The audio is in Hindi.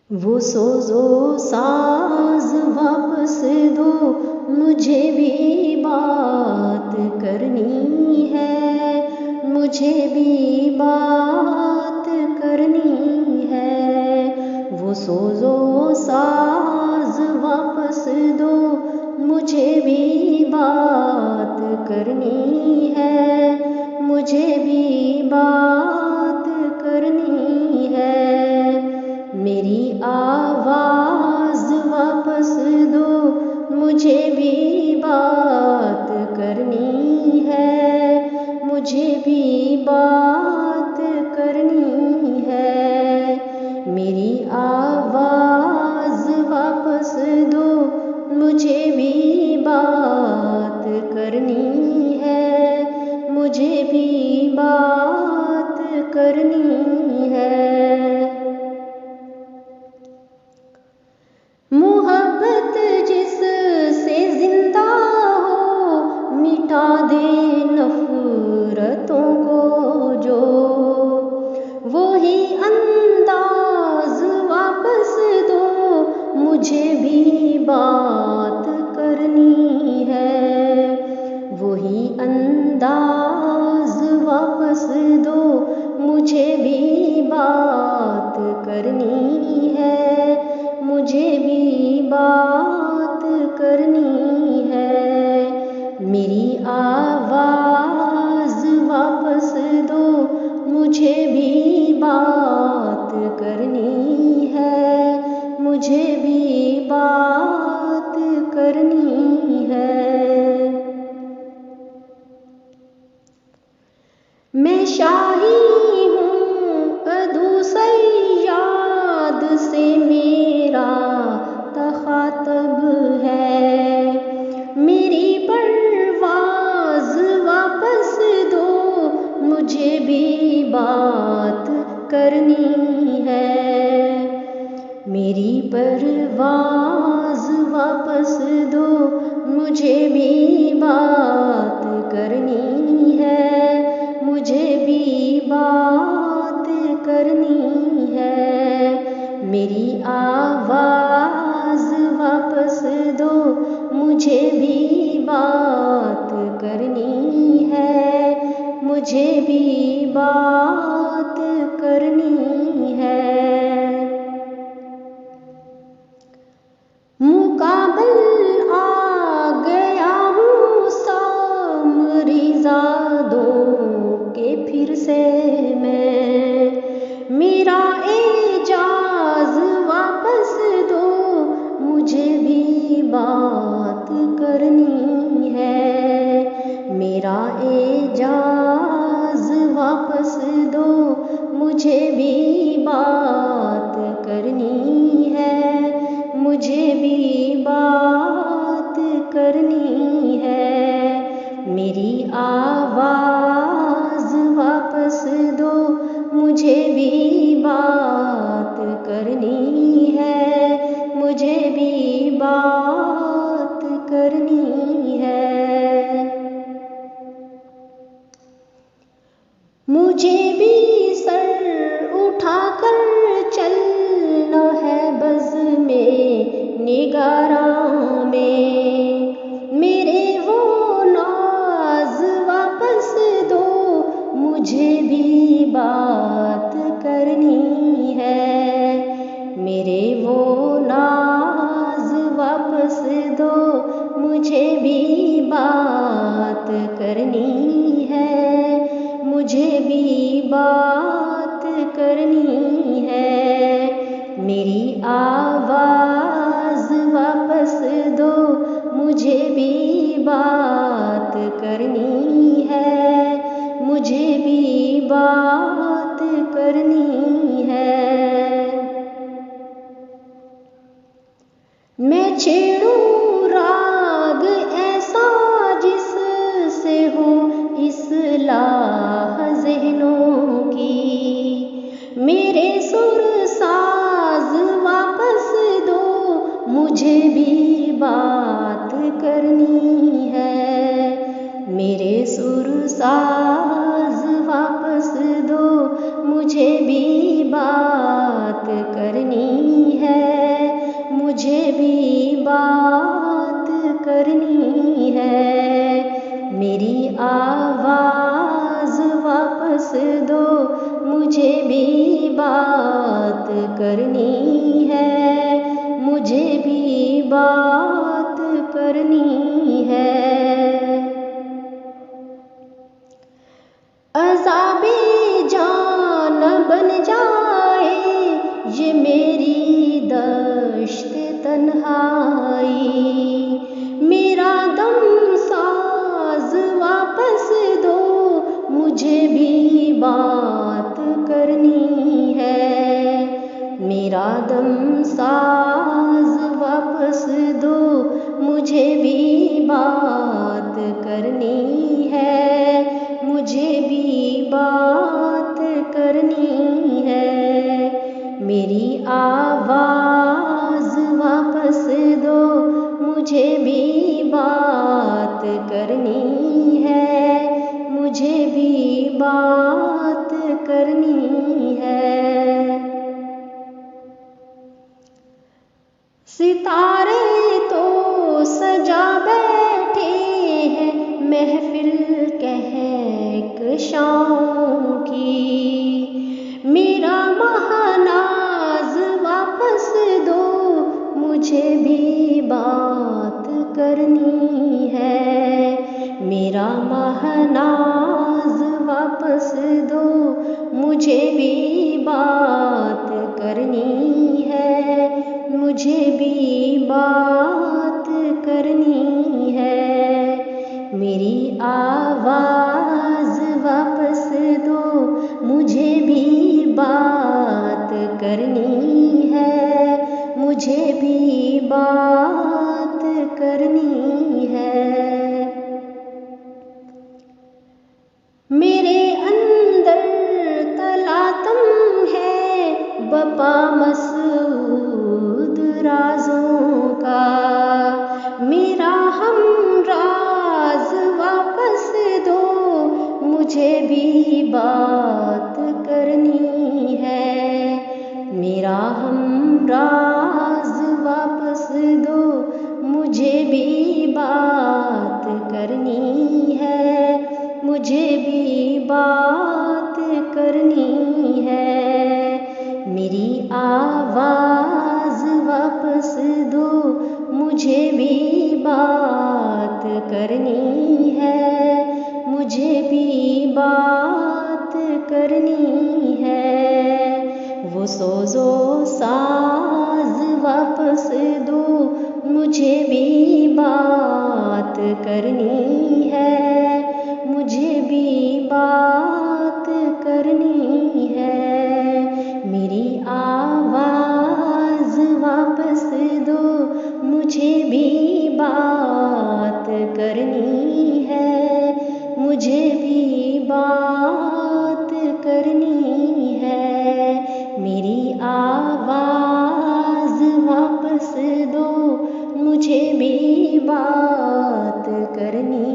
वो सोजो साज वापस दो, मुझे भी बात करनी है, मुझे भी बात करनी है। वो सोजो साज वापस दो, मुझे भी बात करनी है, मुझे भी बात करनी है। मेरी आवाज़ वापस दो, मुझे भी बात करनी है, मुझे भी बात करनी है। मेरी आवाज़ वापस दो, मुझे भी बात करनी है, मुझे भी बात करनी है। मोहब्बत जिससे जिंदा हो, मिटा दे नफरतों को जो, वो ही अंदाज वापस दो, मुझे भी बात करनी है। वही अंदाज वापस दो, मुझे भी बात करनी है, मुझे भी बात करनी है। मेरी आवाज़ वापस दो, मुझे भी बात करनी है, मुझे भी बात करनी है। मैं शाही हूँ अदूसैयाद से मेरा तखातब है, मेरी परवाज़ वापस दो, मुझे भी बात करनी है। मेरी परवाज़ वापस दो, मुझे भी बात करनी है, मुझे भी बात करनी है। मेरी आवाज़ वापस दो, मुझे भी बात करनी है, मुझे भी बात करनी है। मुकाबल आ गया हूँ सामरीज़ादों के फिर से मैं, मेरा एजाज़ वापस दो, मुझे भी बात करनी है। मेरा एजाज़ वापस दो, मुझे भी बात करनी है, मुझे भी बात करनी है। मेरी आवाज़ वापस दो, मुझे भी बात करनी है, मुझे भी बात करनी है। मुझे भी सर उठाकर चलना है बज़ में निगारा में, मेरे वो नाज वापस दो, मुझे भी बात करनी है। मेरे वो नाज वापस दो, मुझे भी बात करनी है, मुझे भी बात करनी है। मेरी आवाज़ वापस दो, मुझे भी बात करनी है, मुझे भी बात करनी है। मैं छेड़ूं राग ऐसा जिससे हो इस्लाह ज़हनों की, मेरे सुर साज वापस दो, मुझे भी बात करनी है। मेरे सुर साज वापस दो, मुझे भी बात करनी है। करनी है, मुझे भी बात करनी है। अज़ाबे जान बन जाए ये मेरी दश्त तन्हाई, मेरा दम साज वापस दो, मुझे भी बात करनी है। मेरा दम साज वापस दो, मुझे भी बात करनी है, मुझे भी बात करनी है। मेरी आवाज़ वापस दो, मुझे भी बात करनी है, मुझे भी बात करनी है। सितारे तो सजा बैठे हैं महफिल कहकशाओं की, मेरा महनाज वापस दो, मुझे भी बात करनी है। मेरा महनाज वापस दो, मुझे भी बात करनी है, मुझे भी बात करनी है। मेरी आवाज़ वापस दो, मुझे भी बात करनी है, मुझे भी बात करनी है। मेरे अंदर तलातम है बपा मसूद राज़ों का, मेरा हमराज वापस दो, मुझे भी बात करनी है। मेरा हमराज वापस दो, मुझे भी बात करनी है, मुझे भी बात करनी है। मेरी आवाज़ वापस दो, मुझे भी बात करनी है, मुझे भी बात करनी है। वो सोज़ो साज वापस दो, मुझे भी बात करनी है, मुझे भी बात करनी है। मेरी आवाज़ वापस दो, मुझे भी बात करनी है, मुझे भी बात करनी है। मेरी आवाज़ वापस दो, मुझे भी बात करनी